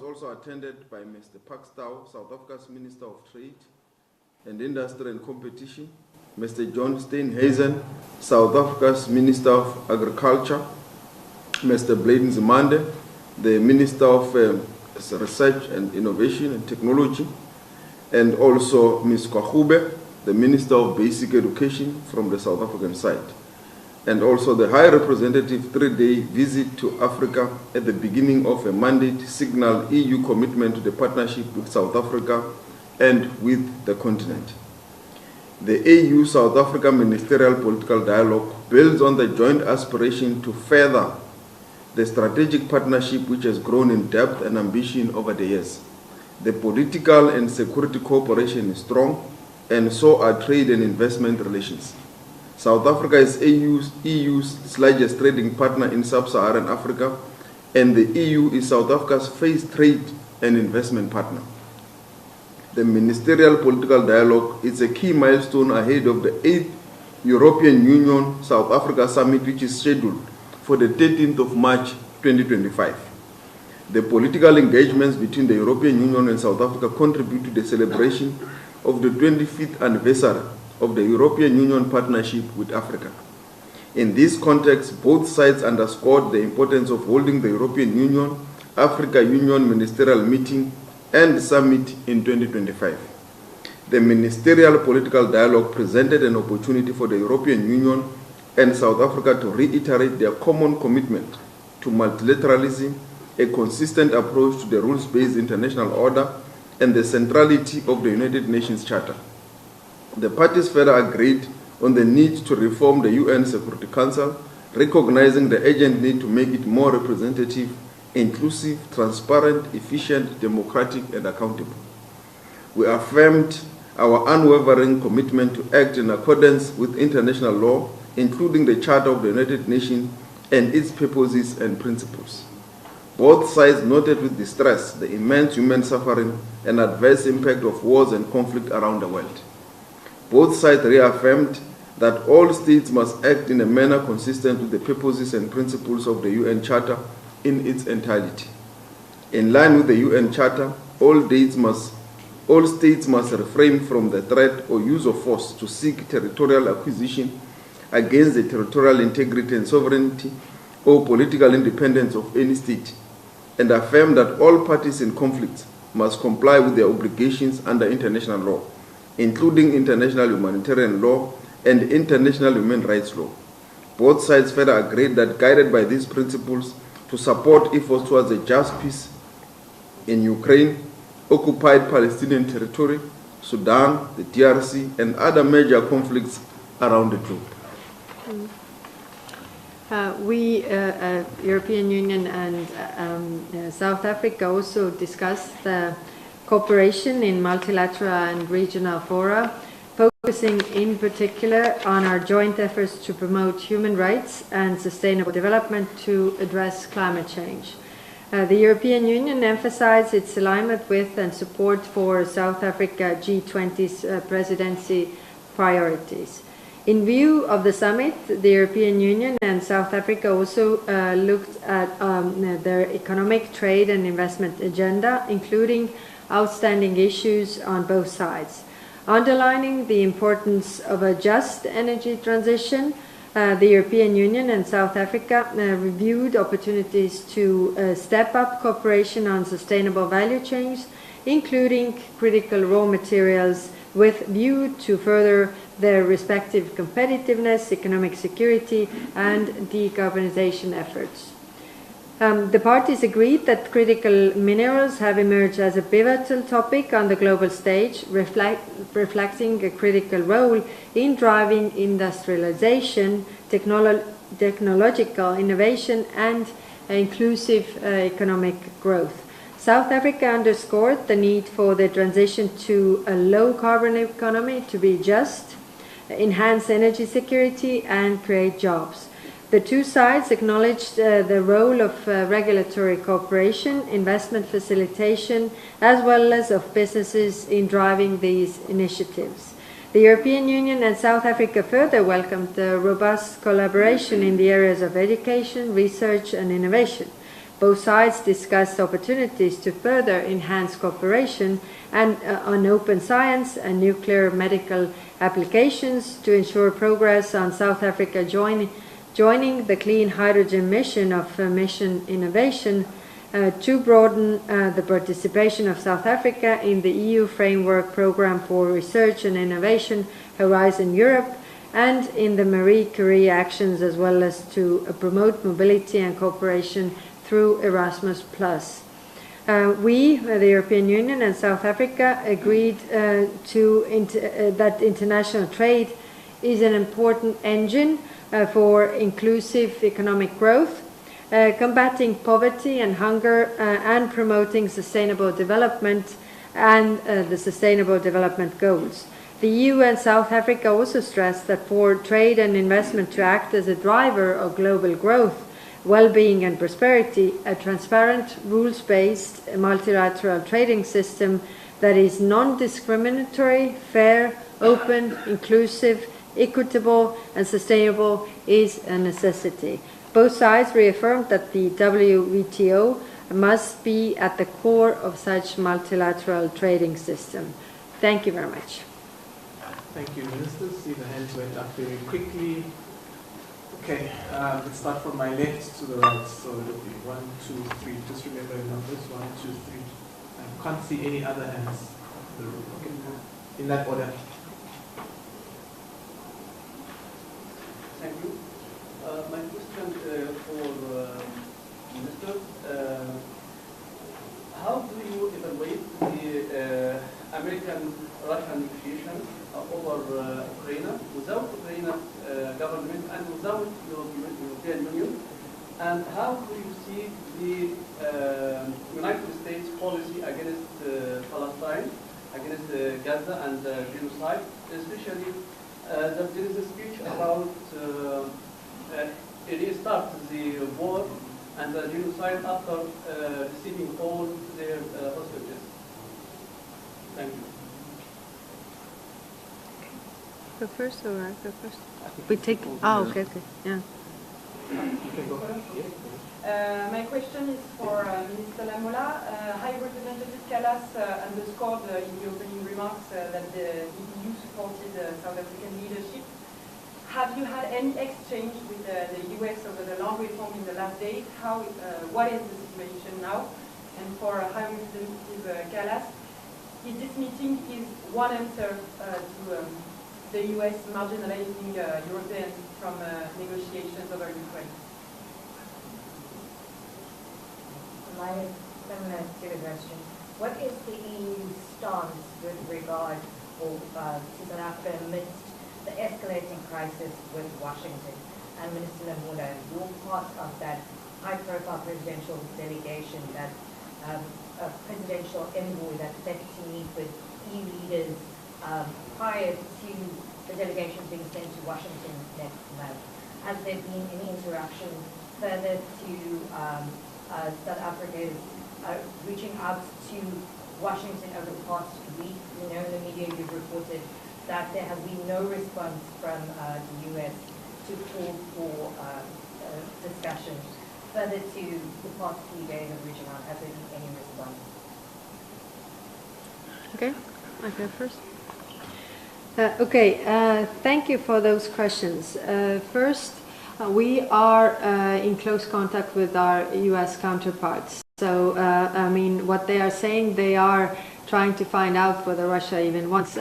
was also attended by Mr. Pakstow, South Africa's Minister of Trade and Industry and Competition, Mr. John Steenhuisen, South Africa's Minister of Agriculture, Mr. Bladen Zimande, the Minister of Research and Innovation and Technology, and also Ms. Kwahube, the Minister of Basic Education from the South African side, and also the High Representative 3-day visit to Africa at the beginning of a mandate signal EU commitment to the partnership with South Africa and with the continent. The AU-South Africa Ministerial Political Dialogue builds on the joint aspiration to further the strategic partnership which has grown in depth and ambition over the years. The political and security cooperation is strong, and so are trade and investment relations. South Africa is EU's largest trading partner in sub-Saharan Africa, and the EU is South Africa's first trade and investment partner. The Ministerial Political Dialogue is a key milestone ahead of the 8th European Union-South Africa Summit, which is scheduled for the 13th of March 2025. The political engagements between the European Union and South Africa contribute to the celebration of the 25th anniversary of the European Union partnership with Africa. In this context, both sides underscored the importance of holding the European Union-Africa Union Ministerial Meeting and Summit in 2025. The Ministerial Political Dialogue presented an opportunity for the European Union and South Africa to reiterate their common commitment to multilateralism, a consistent approach to the rules-based international order, and the centrality of the United Nations Charter. The parties further agreed on the need to reform the UN Security Council, recognizing the urgent need to make it more representative, inclusive, transparent, efficient, democratic, and accountable. We affirmed our unwavering commitment to act in accordance with international law, including the Charter of the United Nations and its purposes and principles. Both sides noted with distress the immense human suffering and adverse impact of wars and conflict around the world. Both sides reaffirmed that all states must act in a manner consistent with the purposes and principles of the UN Charter in its entirety. In line with the UN Charter, all states must refrain from the threat or use of force to seek territorial acquisition against the territorial integrity and sovereignty or political independence of any state, and affirm that all parties in conflict must comply with their obligations under international law, including international humanitarian law and international human rights law. Both sides further agreed that, guided by these principles, to support efforts towards a just peace in Ukraine, occupied Palestinian territory, Sudan, the DRC, and other major conflicts around the globe. We, European Union and South Africa, also discussed cooperation in multilateral and regional fora, focusing in particular on our joint efforts to promote human rights and sustainable development to address climate change. The European Union emphasized its alignment with and support for South Africa G20's presidency priorities. In view of the summit, the European Union and South Africa also looked at their economic, trade and investment agenda, including outstanding issues on both sides. Underlining the importance of a just energy transition, the European Union and South Africa reviewed opportunities to step up cooperation on sustainable value chains, including critical raw materials, with view to further their respective competitiveness, economic security, and decarbonization efforts. The parties agreed that critical minerals have emerged as a pivotal topic on the global stage, reflecting a critical role in driving industrialization, technological innovation, and inclusive economic growth. South Africa underscored the need for the transition to a low-carbon economy to be just, enhance energy security, and create jobs. The two sides acknowledged the role of regulatory cooperation, investment facilitation, as well as of businesses in driving these initiatives. The European Union and South Africa further welcomed the robust collaboration in the areas of education, research, and innovation. Both sides discussed opportunities to further enhance cooperation and on open science and nuclear medical applications to ensure progress on South Africa joining the clean hydrogen mission of Mission Innovation, to broaden the participation of South Africa in the EU Framework Programme for Research and Innovation Horizon Europe and in the Marie Curie actions, as well as to promote mobility and cooperation through Erasmus+. We, the European Union and South Africa, agreed that international trade is an important engine for inclusive economic growth, combating poverty and hunger, and promoting sustainable development and the Sustainable Development Goals. The EU and South Africa also stressed that for trade and investment to act as a driver of global growth, well-being and prosperity, a transparent, rules-based, multilateral trading system that is non-discriminatory, fair, open, inclusive, equitable and sustainable is a necessity. Both sides reaffirmed that the WTO must be at the core of such multilateral trading system. Thank you very much. Thank you, Minister. See, the hands went up very quickly. Okay, let's start from my left to the right. So it'll be 1, 2, 3. Just remember the numbers. 1, 2, 3. I can't see any other hands in the room. Okay, in that order. Thank you. My question for Minister, how do you evaluate the American-Russian negotiations over Ukraine without Ukraine government and without European Union? And how do you see the United States policy against Palestine, against Gaza and genocide, especially that there is a speech about restart the war and the genocide after receiving all their hostages? Thank you. Go first, or I go first? We take. Oh, okay, yeah. My question is for Minister Lamola. High Representative Kallas underscored in the opening remarks that the EU supported South African leadership. Have you had any exchange with the US over the land reform in the last days? What is the situation now? And for High Representative Kallas, is this meeting is one answer to the US marginalizing Europeans from negotiations over Ukraine? Similar to the question. What is the EU stance with regard to South Africa amidst the escalating crisis with Washington? And Minister Lamola, you're part of that high-profile presidential delegation, that a presidential envoy that's set to meet with EU leaders prior to the delegation being sent to Washington next month. Has there been any interaction further to South Africa's reaching out to Washington over the past week? We know in the media you've reported that there has been no response from the US to call for discussion. Further to the past few days of reaching out, has there been any response? Okay, I go first. Thank you for those questions. First, we are in close contact with our US counterparts. So, what they are saying, they are trying to find out whether Russia even wants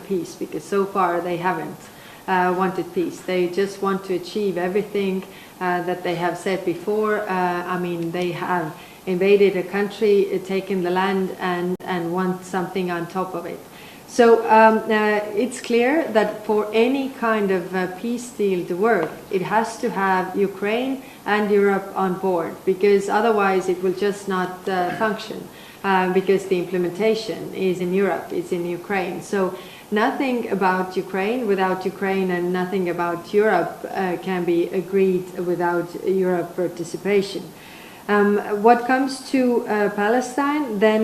peace, because so far they haven't wanted peace. They just want to achieve everything that they have said before. They have invaded a country, taken the land, and want something on top of it. So it's clear that for any kind of peace deal to work, it has to have Ukraine and Europe on board, because otherwise it will just not function, because the implementation is in Europe, it's in Ukraine. So nothing about Ukraine without Ukraine, and nothing about Europe can be agreed without Europe participation. What comes to Palestine, then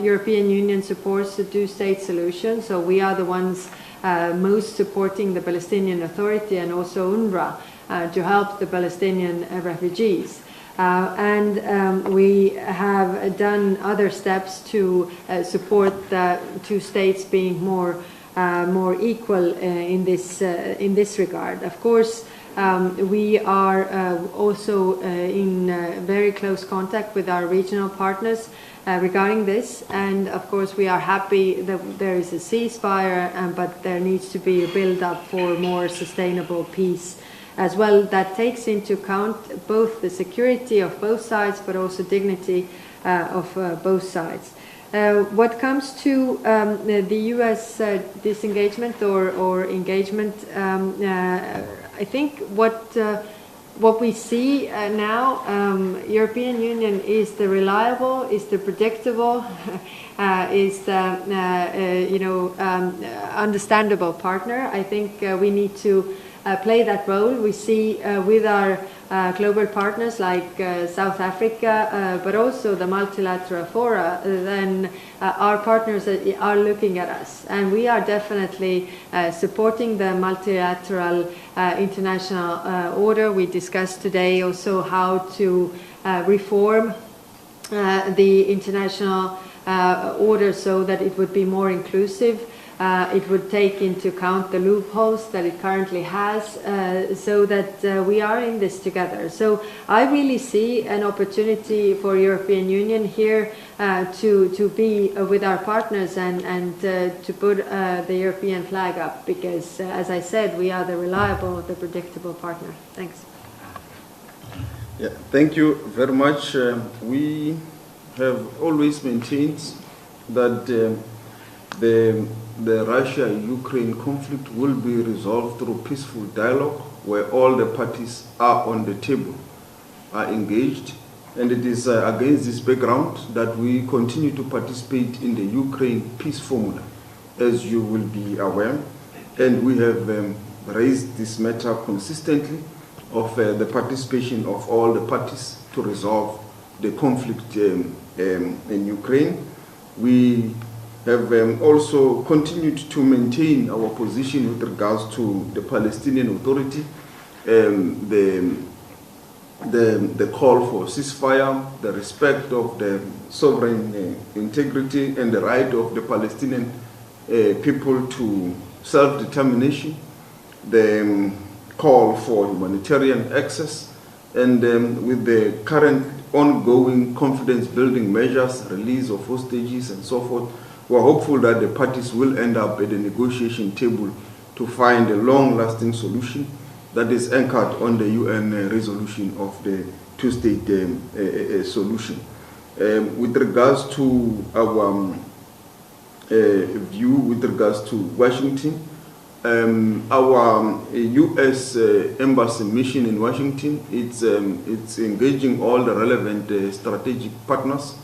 European Union supports the two-state solution. So we are the ones most supporting the Palestinian Authority and also UNRWA to help the Palestinian refugees. We have done other steps to support the two states being more equal in this regard. Of course, we are also in very close contact with our regional partners regarding this, and of course we are happy that there is a ceasefire, but there needs to be a build-up for more sustainable peace as well, that takes into account both the security of both sides but also dignity of both sides. What comes to the U.S. disengagement or engagement, I think what we see now, European Union is the reliable, is the predictable, is the understandable partner. I think we need to play that role. We see with our global partners like South Africa, but also the multilateral fora, then our partners are looking at us. And we are definitely supporting the multilateral international order. We discussed today also how to reform the international order so that it would be more inclusive. It would take into account the loopholes that it currently has, so that we are in this together. So I really see an opportunity for European Union here to be with our partners and to put the European flag up, because as I said, we are the reliable, the predictable partner. Thanks. Yeah, thank you very much. We have always maintained that the Russia-Ukraine conflict will be resolved through peaceful dialogue where all the parties are on the table, are engaged. And it is against this background that we continue to participate in the Ukraine peace formula, as you will be aware. And we have raised this matter consistently of the participation of all the parties to resolve the conflict in Ukraine. We have also continued to maintain our position with regards to the Palestinian Authority, the call for ceasefire, the respect of the sovereign integrity and the right of the Palestinian people to self-determination, the call for humanitarian access, and with the current ongoing confidence-building measures, release of hostages and so forth, we are hopeful that the parties will end up at the negotiation table to find a long-lasting solution that is anchored on the UN resolution of the two-state solution. With regards to our view with regards to Washington, our U.S. embassy mission in Washington, it's engaging all the relevant strategic partners.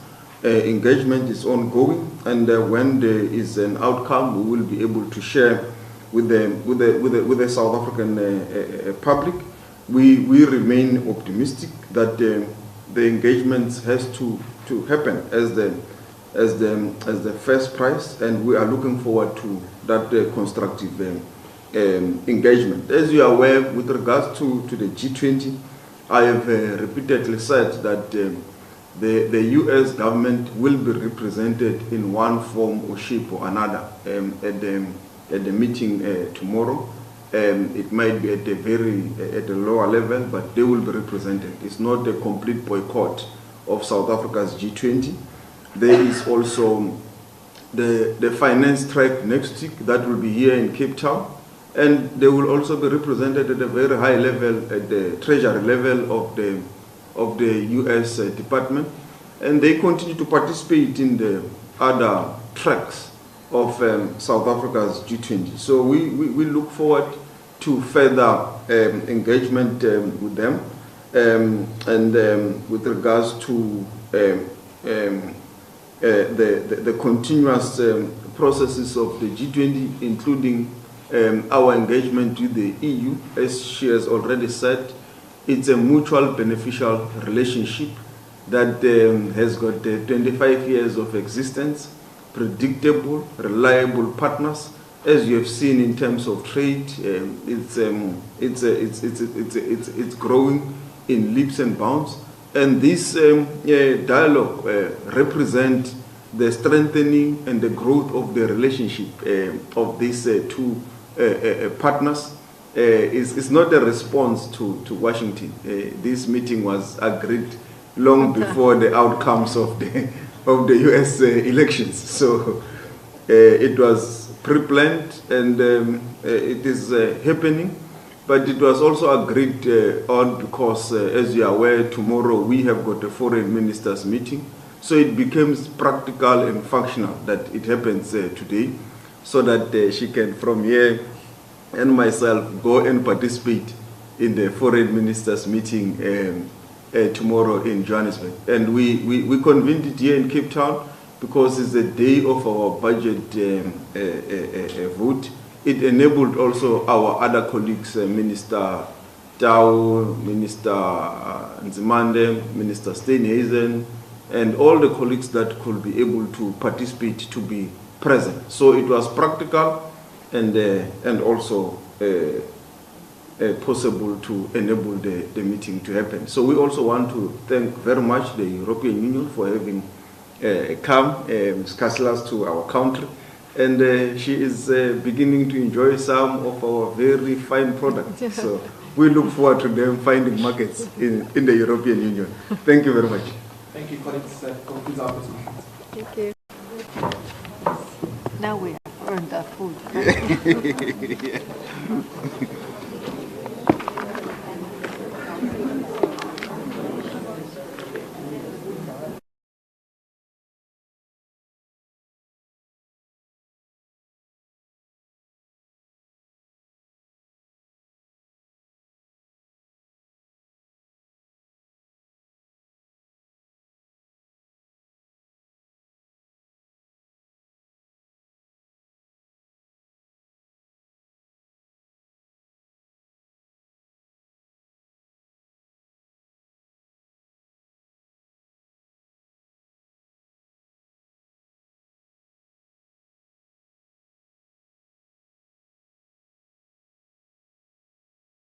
Engagement is ongoing, and when there is an outcome, we will be able to share with the South African public. We remain optimistic that the engagement has to happen as the first prize, and we are looking forward to that constructive engagement. As you are aware, with regards to the G20, I have repeatedly said that the U.S. government will be represented in one form or shape or another at the meeting tomorrow. It might be at a lower level, but they will be represented. It's not a complete boycott of South Africa's G20. There is also the finance track next week that will be here in Cape Town, and they will also be represented at a very high level at the treasury level of the U.S. Department, and they continue to participate in the other tracks of South Africa's G20. So we look forward to further engagement with them, and with regards to the continuous processes of the G20, including our engagement with the EU, as she has already said. It's a mutual beneficial relationship that has got 25 years of existence, predictable, reliable partners. As you have seen in terms of trade, it's growing in leaps and bounds. And this dialogue represents the strengthening and the growth of the relationship of these two partners. It's not a response to Washington. This meeting was agreed long before the outcomes of the U.S. elections. So it was pre-planned, and it is happening. But it was also agreed on because, as you are aware, tomorrow we have got a foreign ministers meeting. So it becomes practical and functional that it happens today, so that she can, from here, and myself, go and participate in the foreign ministers meeting tomorrow in Johannesburg. And we convened it here in Cape Town because it's the day of our budget vote. It enabled also our other colleagues, Minister Tau, Minister Nzimande, Minister Steenhuisen, and all the colleagues that could be able to participate to be present. So it was practical and also possible to enable the meeting to happen. So we also want to thank very much the European Union for having come, Ms. Kaslas, to our country. And she is beginning to enjoy some of our very fine products. So we look forward to them finding markets in the European Union. Thank you very much. Thank you, colleagues. That concludes our presentation. Thank you. Now we have earned our food.